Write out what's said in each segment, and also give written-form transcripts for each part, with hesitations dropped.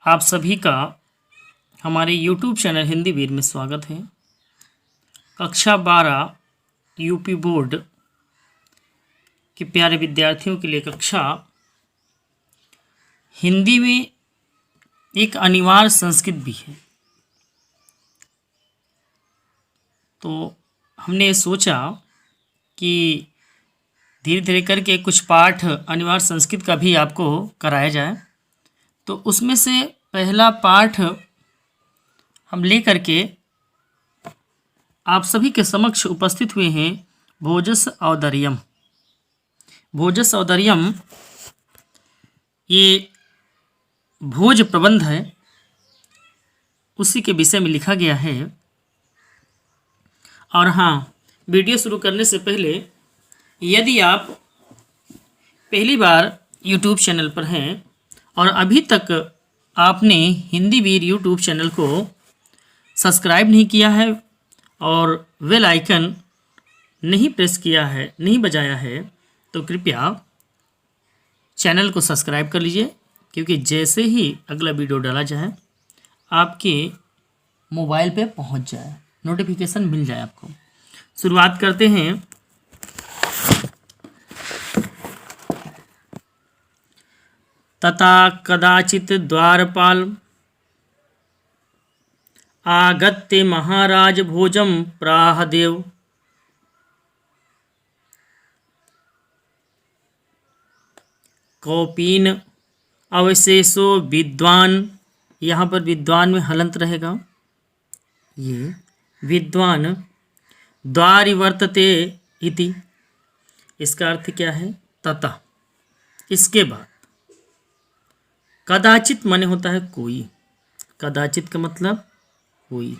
आप सभी का हमारे YouTube चैनल हिंदी वीर में स्वागत है। कक्षा 12 यूपी बोर्ड के प्यारे विद्यार्थियों के लिए कक्षा हिंदी में एक अनिवार्य संस्कृत भी है। तो हमने सोचा कि धीरे धीरे करके कुछ पाठ अनिवार्य संस्कृत का भी आपको कराया जाए। तो उसमें से पहला पाठ हम लेकर के आप सभी के समक्ष उपस्थित हुए हैं। भोजस औदर्यम। भोजस औदर्यम ये भोज प्रबंध है, उसी के विषय में लिखा गया है। और हाँ, वीडियो शुरू करने से पहले यदि आप पहली बार YouTube चैनल पर हैं और अभी तक आपने हिंदी वीर YouTube चैनल को सब्सक्राइब नहीं किया है और बेल आइकन नहीं प्रेस किया है, नहीं बजाया है, तो कृपया चैनल को सब्सक्राइब कर लीजिए, क्योंकि जैसे ही अगला वीडियो डाला जाए आपके मोबाइल पे पहुंच जाए, नोटिफिकेशन मिल जाए आपको। शुरुआत करते हैं। तथा कदाचित द्वारपाल आगत्य महाराज भोजम प्राह देव। कौपीन अवशेषो विद्वान, यहाँ पर विद्वान में हलंत रहेगा। ये विद्वान द्वारि वर्तते इति, इसका अर्थ क्या है? तथा, इसके बाद। कदाचित माने होता है कोई, कदाचित का मतलब कोई।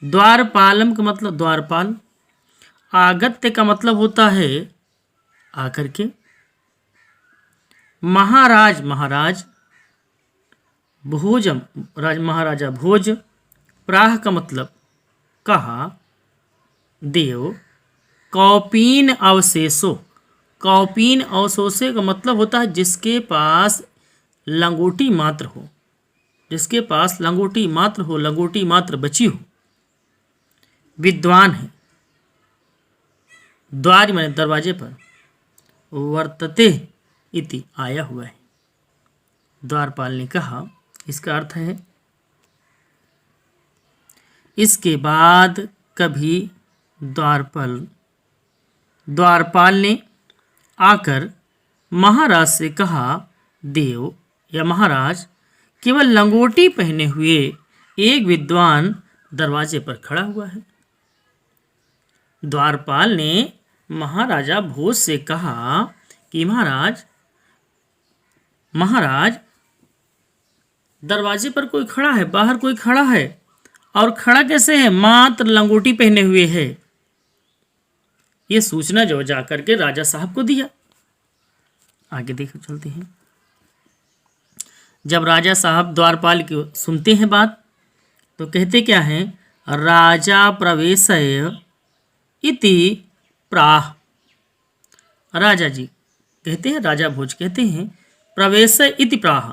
द्वारपालम का मतलब द्वारपाल। आगत्य का मतलब होता है आकर के। महाराज महाराज, भोजम राज महाराजा भोज। प्राह का मतलब कहा, देव। कौपीन अवशेषो, कौपीन अवशेषो का मतलब होता है जिसके पास लंगोटी मात्र हो, जिसके पास लंगोटी मात्र हो, लंगोटी मात्र बची हो, विद्वान है। द्वार माने दरवाजे पर, वर्तते इति आया हुआ है। द्वारपाल ने कहा, इसका अर्थ है इसके बाद कभी द्वारपाल ने आकर महाराज से कहा, देव या महाराज, केवल लंगोटी पहने हुए एक विद्वान दरवाजे पर खड़ा हुआ है। द्वारपाल ने महाराजा भोज से कहा कि महाराज दरवाजे पर कोई खड़ा है, बाहर कोई खड़ा है, और खड़ा कैसे है? मात्र लंगोटी पहने हुए है। ये सूचना जो जाकर के राजा साहब को दिया। आगे देखो, चलते हैं। जब राजा साहब द्वारपाल की सुनते हैं बात, तो कहते क्या हैं? राजा प्रवेशय इति प्राह। राजा जी कहते हैं, राजा भोज कहते हैं, प्रवेशय इति प्राह,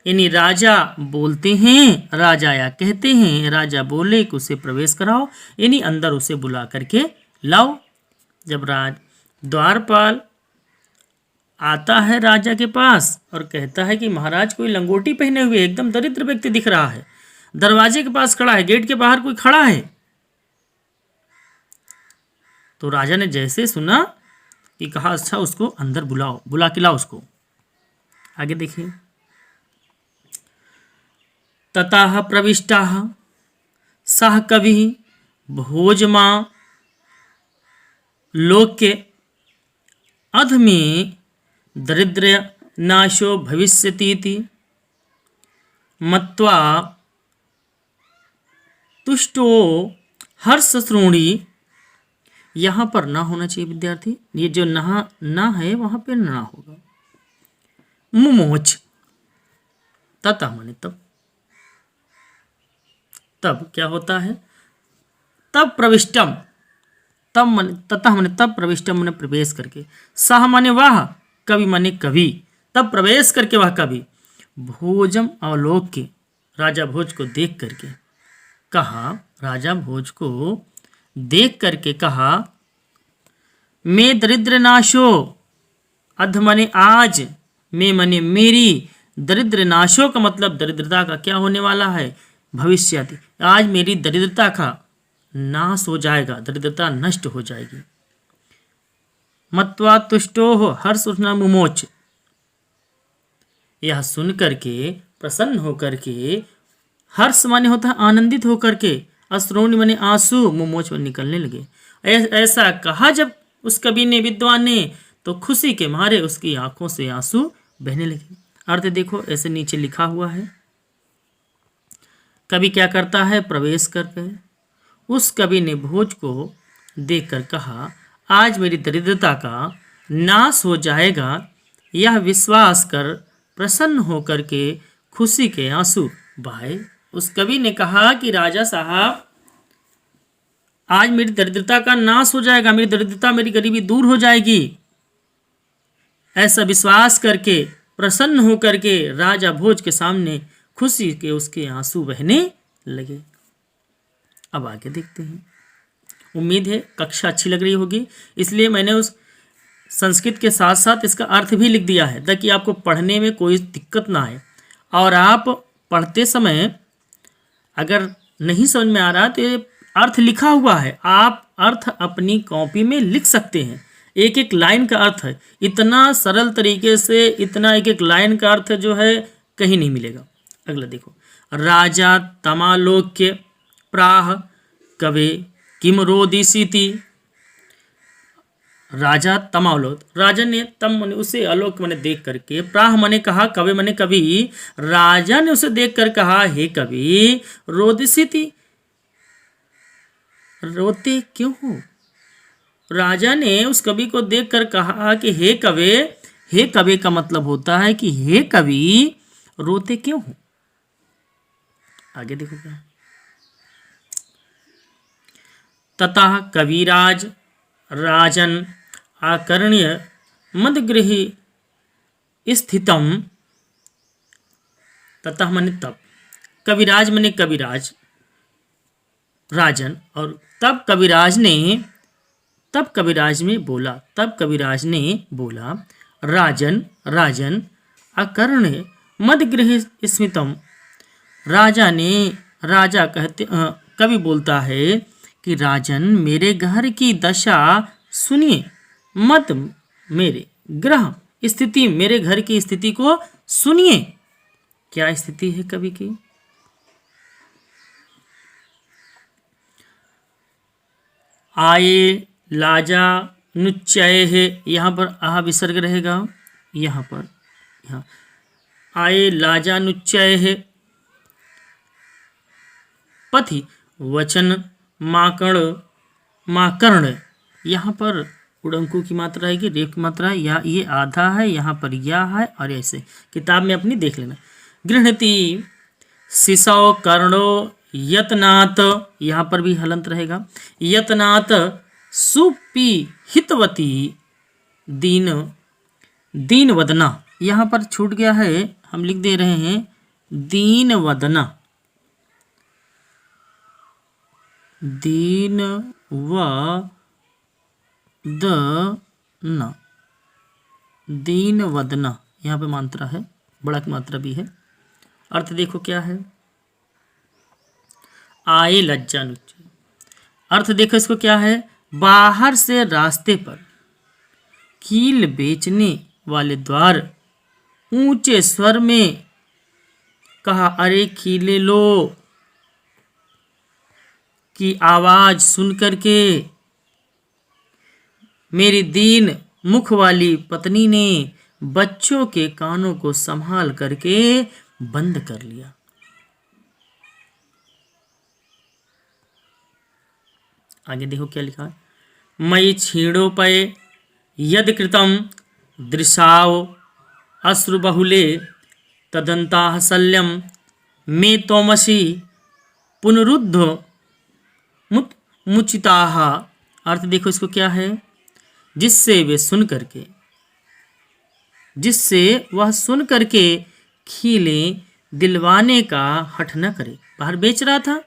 यानी राजा बोलते हैं, राजा या कहते हैं, राजा बोले कि उसे प्रवेश कराओ, यानी अंदर उसे बुला करके लाओ। जब द्वारपाल आता है राजा के पास और कहता है कि महाराज कोई लंगोटी पहने हुए एकदम दरिद्र व्यक्ति दिख रहा है, दरवाजे के पास खड़ा है, गेट के बाहर कोई खड़ा है। तो राजा ने जैसे सुना कि कहा, अच्छा उसको अंदर बुलाओ, बुला के लाओ उसको। आगे देखिए। ततः प्रविष्टाः सह कवि भोजमा लोके अध में दरिद्र नाशो भविष्यतीति मत्वा तुष्टो हर्ष श्रोणी। यहाँ पर ना होना चाहिए विद्यार्थी, ये जो ना है वहाँ पे ना होगा। मुमोच, तथा माने तब क्या होता है? तब प्रविष्टम, तब माने तथा माने तब, प्रविष्टम माने प्रवेश करके, सह माने वह, कवि माने कवि, तब प्रवेश करके वह कवि भोजम अवलोक्य, राजा भोज को देख करके कहा, राजा भोज को देख करके कहा, मैं दरिद्र नाशो, अध मने आज, मैं मने मेरी, दरिद्र नाशो का मतलब दरिद्रता का क्या होने वाला है, भविष्य। आज मेरी दरिद्रता का नाश हो जाएगा, दरिद्रता नष्ट हो जाएगी। मत्वा तुष्टो हो, हर्ष उठना मुमोच, यह सुन करके प्रसन्न होकर के, हर्ष माने होता है आनंदित होकर के, अश्रुनि माने आंसू मुमोच में निकलने लगे। ऐसा कहा जब उस कवि ने, विद्वान ने, तो खुशी के मारे उसकी आंखों से आंसू बहने लगे। अर्थ देखो ऐसे नीचे लिखा हुआ है। कवि क्या करता है, प्रवेश करके उस कवि ने भोज को देखकर कहा, आज मेरी दरिद्रता का नाश हो जाएगा, यह विश्वास कर प्रसन्न होकर के खुशी के आंसू बहाए। उस कवि ने कहा कि राजा साहब, आज मेरी दरिद्रता का नाश हो जाएगा, मेरी दरिद्रता, मेरी गरीबी दूर हो जाएगी। ऐसा विश्वास करके प्रसन्न होकर के राजा भोज के सामने खुशी के उसके आंसू बहने लगे। अब आगे देखते हैं। उम्मीद है कक्षा अच्छी लग रही होगी, इसलिए मैंने उस संस्कृत के साथ साथ इसका अर्थ भी लिख दिया है ताकि आपको पढ़ने में कोई दिक्कत ना आए। और आप पढ़ते समय अगर नहीं समझ में आ रहा तो ये अर्थ लिखा हुआ है, आप अर्थ अपनी कॉपी में लिख सकते हैं। एक एक लाइन का अर्थ है, इतना सरल तरीके से इतना एक एक लाइन का अर्थ जो है कहीं नहीं मिलेगा। अगला देखो, राजा तमालोक्य प्राह कवे किम रोदिसीति। राजा तमालोक, राजा ने तम मने उसे आलोक मने देख करके, प्राह मने कहा, कवे मने कवि, राजा ने उसे देख कर कहा, हे कवि रोदिसीति, रोते क्यों हो। राजा ने उस कवि को देखकर कहा कि हे कवे, हे कवि का मतलब होता है कि हे कवि रोते क्यों हो। आगे देखो क्या, ततः कविराज राजन आकर्ण्य मदगृह स्थितम। ततः मने तब, कविराज मने कविराज, राजन, और तब कविराज में बोला, तब कविराज ने बोला, राजन, राजन अकर्ण्य मदगृह स्मितम। राजा ने, राजा कहते, कवि बोलता है कि राजन मेरे घर की दशा सुनिए, मत मेरे ग्रह स्थिति, मेरे घर की स्थिति को सुनिए। क्या स्थिति है कवि की, आए लाजा नुच्चय है, यहाँ पर आह विसर्ग रहेगा, यहाँ पर, यहाँ आए लाजा नुच्चय है, पथि वचन माकर्ण, यहाँ पर उड़ंकू की मात्रा है, रेप की मात्रा है, या ये आधा है, यहाँ पर या है, और ऐसे किताब में अपनी देख लेना। गृहणति शिशौ कर्णो यतनात्, यहाँ पर भी हलंत रहेगा, यतनात् सुपी हितवती दीन वदना, यहाँ पर छूट गया है, हम लिख दे रहे हैं दीन वदना, दीन वदना, दीन वदना, यहाँ पे मात्रा है, बड़ा की मात्रा भी है। अर्थ देखो क्या है, आए लज्जा नुच्चे, अर्थ देखो इसको क्या है, बाहर से रास्ते पर कील बेचने वाले द्वार ऊंचे स्वर में कहा, अरे कीले लो की आवाज सुन करके मेरी दीन मुख वाली पत्नी ने बच्चों के कानों को संभाल करके बंद कर लिया। आगे देखो क्या लिखा है, मई क्षीणोपय यद कृतम दृशाव अश्रुबहुले तदंताः शल्यम मे तोमसी पुनरुद्ध मुचिताः। अर्थ देखो इसको क्या है, जिससे वह सुन करके खीले दिलवाने का हठ न करे। बाहर बेच रहा था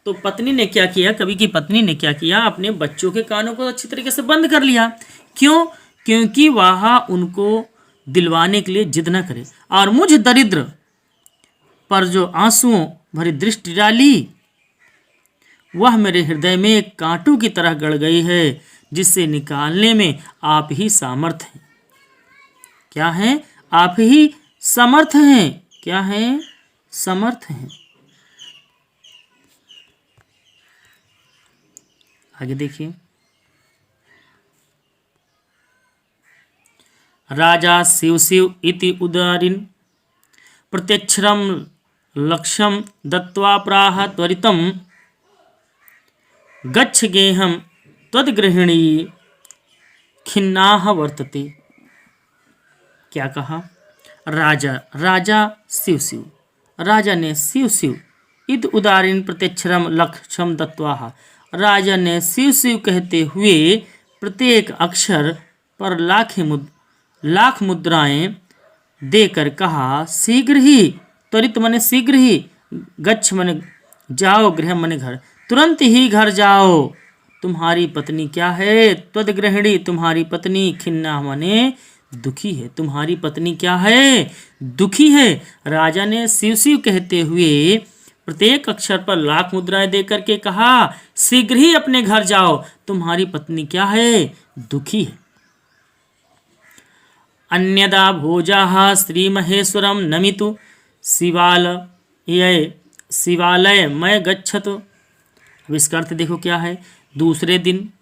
तो पत्नी ने क्या किया, कवि की पत्नी ने क्या किया, अपने बच्चों के कानों को अच्छी तरीके से बंद कर लिया। क्यों? क्योंकि वह उनको दिलवाने के लिए जिद न करे। और मुझ दरिद्र पर जो आंसुओं भरी दृष्टि डाली, वह मेरे हृदय में एक कांटों की तरह गड़ गई है, जिससे निकालने में आप ही सामर्थ हैं। क्या है? आप ही समर्थ हैं। क्या है? समर्थ हैं। आगे देखिए। राजा शिव शिव इति उदारिन प्रत्यक्षरम लक्ष्यम दत्वा प्राह त्वरितम गच्छ गेहम त्वद्गृहिणी खिन्नाह वर्तते। क्या कहा? राजा शिव शिव, राजा ने शिव शिव इद उदारीन प्रत्यक्षरम लक्ष्यम दत्वा, राजा ने शिव शिव कहते हुए प्रत्येक अक्षर पर लाख मुद्राएं देकर कहा, शीघ्र ही, त्वरित मने शीघ्र ही, गच्छ मने जाओ, गृह मने घर, तुरंत ही घर जाओ। तुम्हारी पत्नी क्या है? त्वद्गृहिणी, तुम्हारी पत्नी, खिन्ना मने दुखी है। तुम्हारी पत्नी क्या है? दुखी है। राजा ने शिव शिव कहते हुए प्रत्येक अक्षर पर लाख मुद्राएं देकर के कहा, शीघ्र ही अपने घर जाओ, तुम्हारी पत्नी क्या है? दुखी है। अन्यदा भोजाः श्री महेश्वरम नमितु शिवालय मय गच्छत। अब इसका अर्थ देखो क्या है। दूसरे दिन,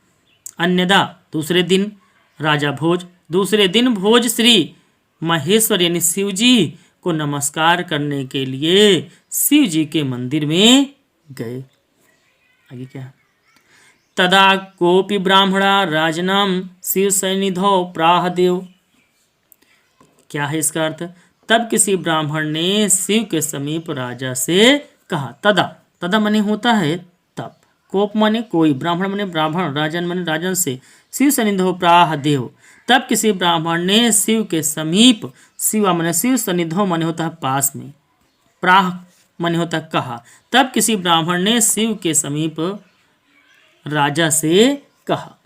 अन्यदा दूसरे दिन, राजा भोज, दूसरे दिन भोज श्री महेश्वर यानी शिव जी को नमस्कार करने के लिए शिव जी के मंदिर में गए। आगे क्या है? तदा कोपि ब्राह्मणा राजनाम शिव सन्निधौ प्राह देव। क्या है इसका अर्थ? तब किसी ब्राह्मण ने शिव के समीप राजा से कहा। तदा मने होता है तब, कोप मने कोई, ब्राह्मण मने ब्राह्मण, राजन मने राजन से, शिव सन्निधौ प्राह देव। तब किसी ब्राह्मण ने शिव के समीप, शिवा मने शिव, सन्निधौ मने होता है पास में, प्राह मने होता है कहा। तब किसी ब्राह्मण ने शिव के समीप राजा से कहा।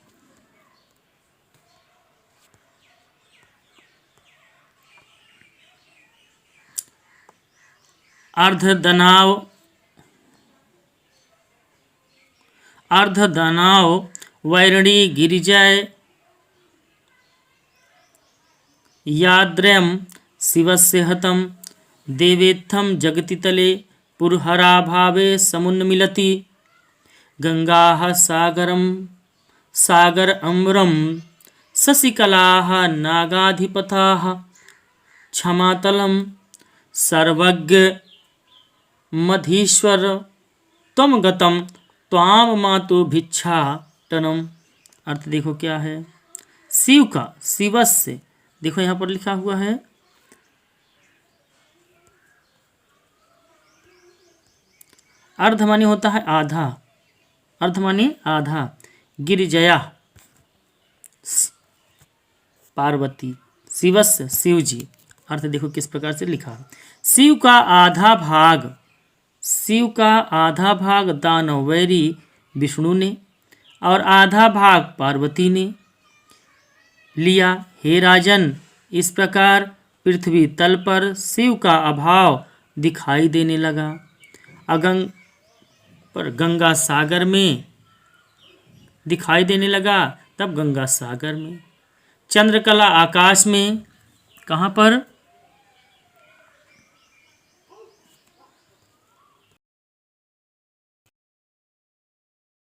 अर्धदनाव वैरणी गिरिजय याद्रयम् शिवस्य हतं देवेत्थं जगति तले पुरहराभावे समुन्मिलति गंगाः सागर अम्बरं शशिकलाः नागाधिपथाः क्षमातलं सर्वज्ञ मधीश्वर त्वं गतं त्वाम मातु भिक्षाटनम। अर्थ देखो क्या है। शिव का, शिवस्य, देखो यहाँ पर लिखा हुआ है अर्ध माने होता है आधा, अर्ध माने आधा, गिरिजया पार्वती, शिवस्य शिव जी। अर्थ देखो किस प्रकार से लिखा। शिव का आधा भाग, शिव का आधा भाग दानव वैरी विष्णु ने और आधा भाग पार्वती ने लिया। हे राजन, इस प्रकार पृथ्वी तल पर शिव का अभाव दिखाई देने लगा। गंगा सागर में दिखाई देने लगा, तब गंगा सागर में, चंद्रकला आकाश में, कहाँ पर?